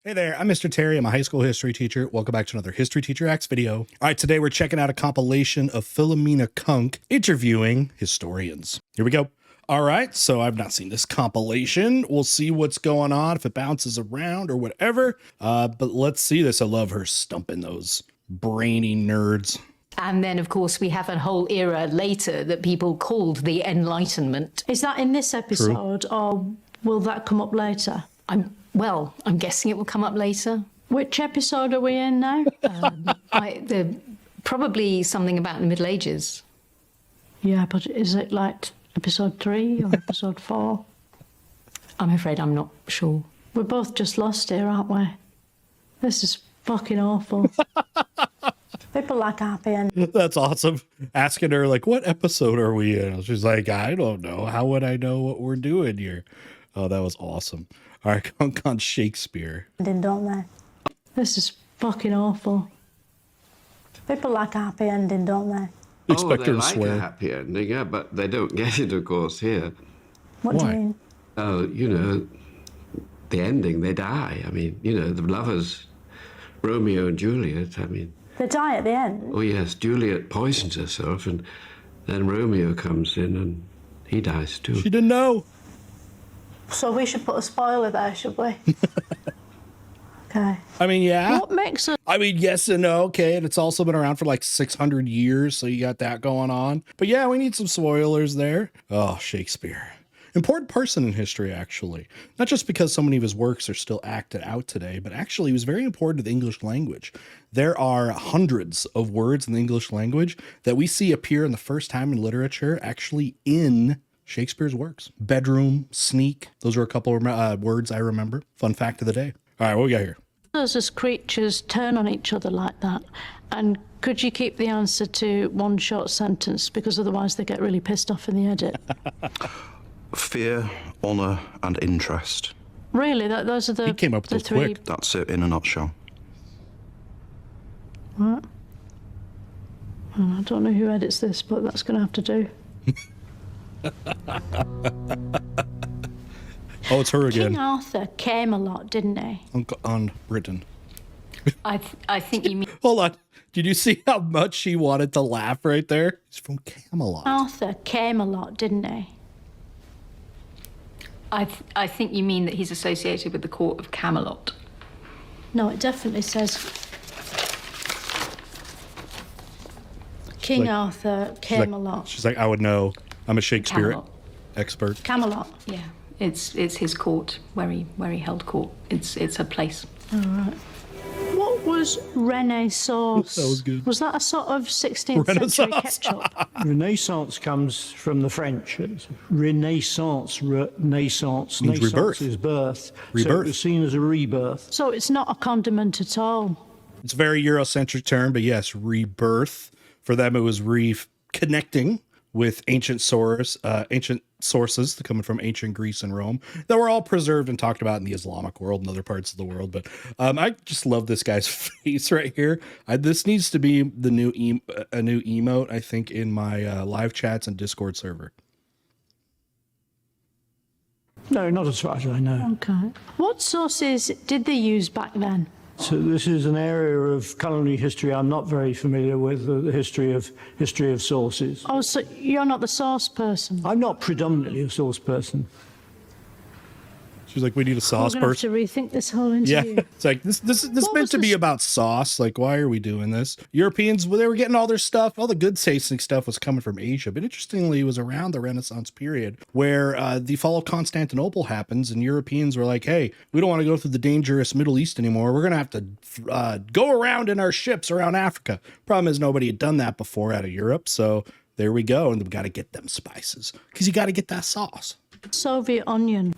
Hey there, I'm Mr. Terry. I'm a high school history teacher. Welcome back to another History Teacher Acts video. All right, today we're checking out a compilation of Philomena Cunk interviewing historians. Here we go. All right, so I've not seen this compilation. We'll see what's going on, if it bounces around or whatever. But let's see this. I love her stumping those brainy nerds. And then, of course, we have a whole era later that people called the Enlightenment. Is that in this episode, or will that come up later? I'm guessing it will come up later. Which episode are we in now? Probably something about the Middle Ages. Yeah, but is it like episode 3 or episode 4? I'm afraid I'm not sure. We're both just lost here, aren't we? This is fucking awful. People like happy endings. That's awesome. Asking her, like, what episode are we in? She's like, I don't know. How would I know what we're doing here? Oh, that was awesome. All right, Cunk on Shakespeare. Don't they? This is fucking awful. People like a happy ending, don't they? Expect her to like swear. A happy ending, yeah, but they don't get it, of course, here. What do you mean? Oh, the ending, they die. I mean, the lovers, Romeo and Juliet, I mean. They die at the end? Oh, yes, Juliet poisons herself, and then Romeo comes in, and he dies, too. She didn't know. So we should put a spoiler there, should we? Okay. I mean, yeah. What makes it? I mean, yes and no. Okay, and it's also been around for like 600 years, so you got that going on. But yeah, we need some spoilers there. Oh, Shakespeare. Important person in history, actually. Not just because so many of his works are still acted out today, but actually he was very important to the English language. There are hundreds of words in the English language that we see appear in the first time in literature actually in Shakespeare's works. Bedroom, sneak. Those are a couple of words I remember. Fun fact of the day. All right, what we got here? Does as creatures turn on each other like that? And could you keep the answer to one short sentence? Because otherwise they get really pissed off in the edit. Fear, honour and interest. Really? Those are the, He came up with the those three? quick. That's it in a nutshell. What? I don't know who edits this, but that's going to have to do. Oh, it's her again. King Arthur came a lot, didn't he? On Britain. I think you mean Hold on. Did you see how much she wanted to laugh right there? He's from Camelot. Arthur came a lot, didn't he? I think you mean that he's associated with the court of Camelot. No, it definitely says King Arthur came a lot. She's like, I would know. I'm a Shakespeare Camelot. expert. Camelot. Yeah, it's his court where he held court. It's a place. All right. What was Renaissance? That was good. Was that a sort of 16th century Renaissance. ketchup? Renaissance comes from the French. It's Renaissance, naissance. Means Naissance rebirth. is birth. So Rebirth. it was seen as a rebirth. So it's not a condiment at all. It's a very Eurocentric term, but yes, rebirth. For them, it was reconnecting with ancient sources coming from ancient Greece and Rome that were all preserved and talked about in the Islamic world and other parts of the world. But I just love this guy's face right here. This needs to be the new a new emote, I think, in my live chats and Discord server. No, not as far as I know. Okay. What sources did they use back then? So this is an area of culinary history I'm not very familiar with, the history of sources. Oh, so you're not the source person? I'm not predominantly a source person. She's like, we need a We're sauce going to have person. to rethink this whole Yeah, interview. it's like this What meant was to be this- about sauce. Like, why are we doing this? Europeans, well, they were getting all their stuff. All the good tasting stuff was coming from Asia. But interestingly, it was around the Renaissance period where the fall of Constantinople happens, and Europeans were like, "Hey, we don't want to go through the dangerous Middle East anymore. We're gonna have to go around in our ships around Africa." Problem is, nobody had done that before out of Europe, so there we go. And we got to get them spices because you got to get that sauce. Soviet onion.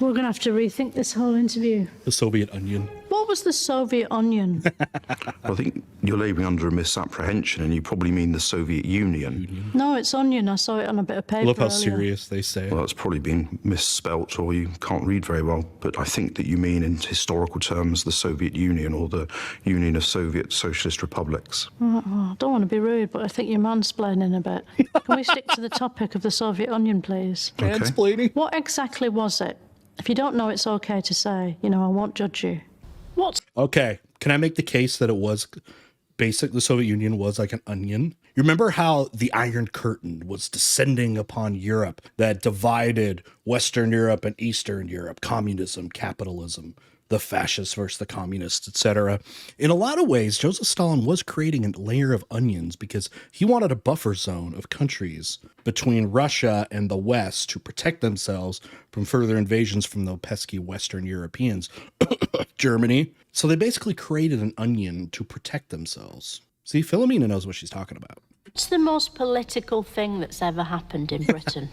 We're going to have to rethink this whole interview. The Soviet onion. What was the Soviet onion? I think you're labouring under a misapprehension and you probably mean the Soviet Union. No, it's onion. I saw it on a bit of paper. Love how earlier. serious they say it. Well, that's probably been misspelt or you can't read very well. But I think that you mean in historical terms the Soviet Union or the Union of Soviet Socialist Republics. Oh, I don't want to be rude, but I think you're mansplaining a bit. Can we stick to the topic of the Soviet onion, please? Mansplaining. What exactly was it? If you don't know, it's okay to say. I won't judge you. What's Okay, can I make the case that it was the Soviet Union was like an onion? You remember how the Iron Curtain was descending upon Europe that divided Western Europe and Eastern Europe, communism, capitalism, the fascists versus the communists, etc. In a lot of ways, Joseph Stalin was creating a layer of onions because he wanted a buffer zone of countries between Russia and the West to protect themselves from further invasions from the pesky Western Europeans, Germany. So they basically created an onion to protect themselves. See, Philomena knows what she's talking about. the most political thing that's ever happened in Britain?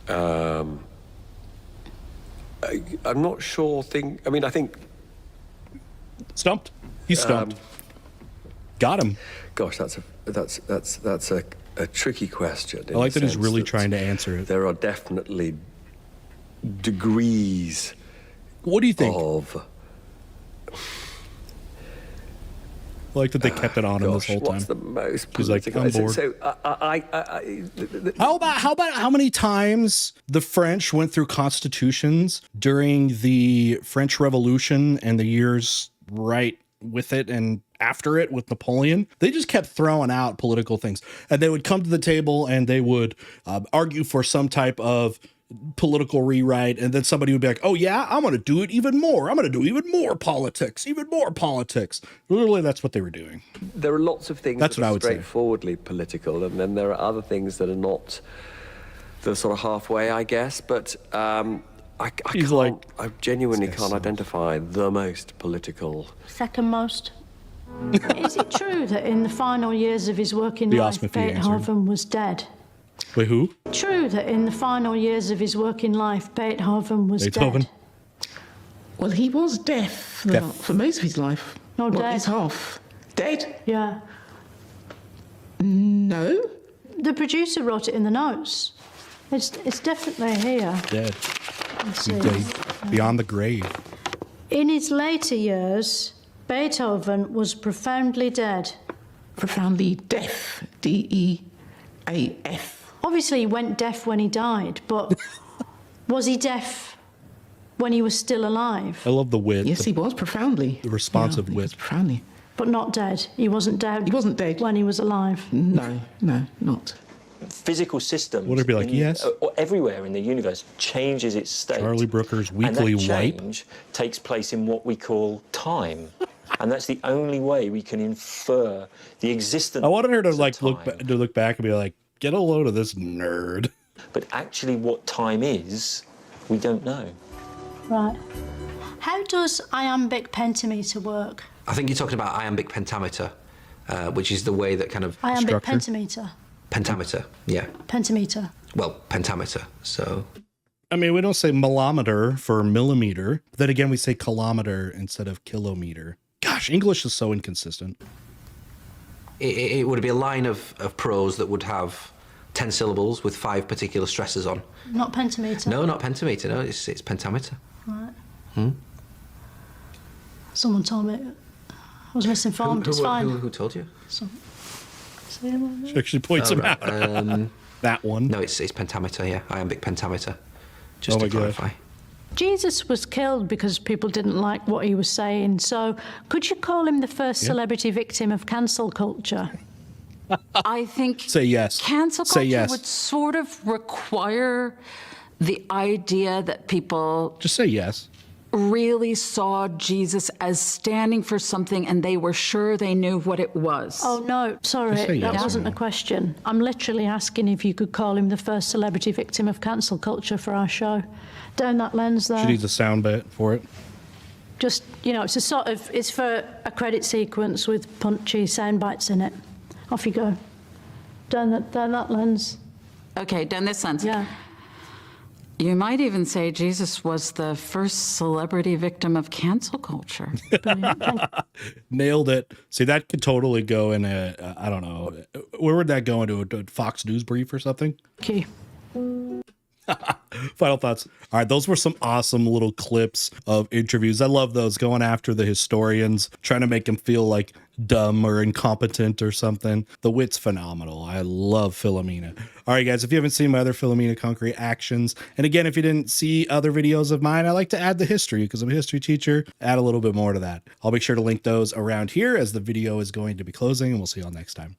I'm not sure. I think. Stumped. He's stumped. Got him. Gosh, that's a tricky question. I like that he's really trying to answer it. There are definitely degrees. What do you think? Of. I like that they kept it on him this whole time. What's the most He's like, political? I'm bored. So How about how many times the French went through constitutions during the French Revolution and the years right with it and after it with Napoleon? They just kept throwing out political things, and they would come to the table and they would argue for some type of political rewrite, and then somebody would be like, oh yeah, I'm going to do it even more. I'm going to do even more politics. Literally, that's what they were doing. there are lots of things That's that what I are would say. straightforwardly political, and then there are other things that are not. They're sort of halfway, I guess. But I He's can't. like, I genuinely this guy's can't so- identify the most political. Second most? Is it true that in the final years of his working Be life, awesome if he answered. Beethoven was dead? Wait, who? True that in the final years of his working life, Beethoven was Beethoven? dead? Well, he was deaf for most of his life. No, Well, dead. his half. Dead? Yeah. No. The producer wrote it in the notes. It's definitely here. Dead. Let's see. Beyond the grave. In his later years, Beethoven was profoundly dead. Profoundly deaf. D-E-A-F. Obviously, he went deaf when he died, but was he deaf when he was still alive? I love the wit. Yes, he was profoundly. The responsive he was wit. profoundly. But not dead. He wasn't dead. He wasn't dead. When he was alive. No, not. Physical systems Would it be like, yes? or everywhere in the universe changes its state. Charlie Brooker's and weekly that wipe. change takes place in what we call time. And that's the only way we can infer the existence I wanted her to of like time. look back and be like, get a load of this nerd. But actually what time is, we don't know. Right. How does iambic pentameter work? I think you're talking about iambic pentameter, which is the way that kind of... Iambic Structure? pentameter. Pentameter, yeah. Pentameter. Well, pentameter, so... I mean, we don't say millimeter for millimeter. But then again, we say kilometer instead of kilometer. Gosh, English is so inconsistent. It would be a line of prose that would have 10 syllables with 5 particular stresses on. Not pentameter. No, not pentameter, no, it's pentameter. Right. Someone told me. I was misinformed. It's fine. Who told you? See you later. She actually points him out. That one. No, it's pentameter, yeah, iambic pentameter. Just Oh to my gosh. clarify. Jesus was killed because people didn't like what he was saying. So, could you call him the first celebrity victim of cancel culture? I think Say yes. cancel Say culture yes. would sort of require the idea that people Just say yes. really saw Jesus as standing for something and they were sure they knew what it was. Oh no, sorry, Just say that yes or wasn't no. a question. I'm literally asking if you could call him the first celebrity victim of cancel culture for our show. Down that lens there. She needs a sound bite for it. Just, it's a sort of, it's for a credit sequence with punchy sound bites in it. Off you go. Down that lens. Okay, down this sense. Yeah. You might even say Jesus was the first celebrity victim of cancel culture. Brilliant. Thank you. Nailed it. See, that could totally go in a, I don't know, where would that go into a Fox News brief or something? Thank you. Final thoughts. All right, those were some awesome little clips of interviews. I love those, going after the historians, trying to make them feel like dumb or incompetent or something. The wit's phenomenal. I love Philomena. All right, guys, if you haven't seen my other Philomena Cunk reactions, and again, if you didn't see other videos of mine, I like to add the history because I'm a history teacher, add a little bit more to that. I'll make sure to link those around here as the video is going to be closing, and we'll see you all next time.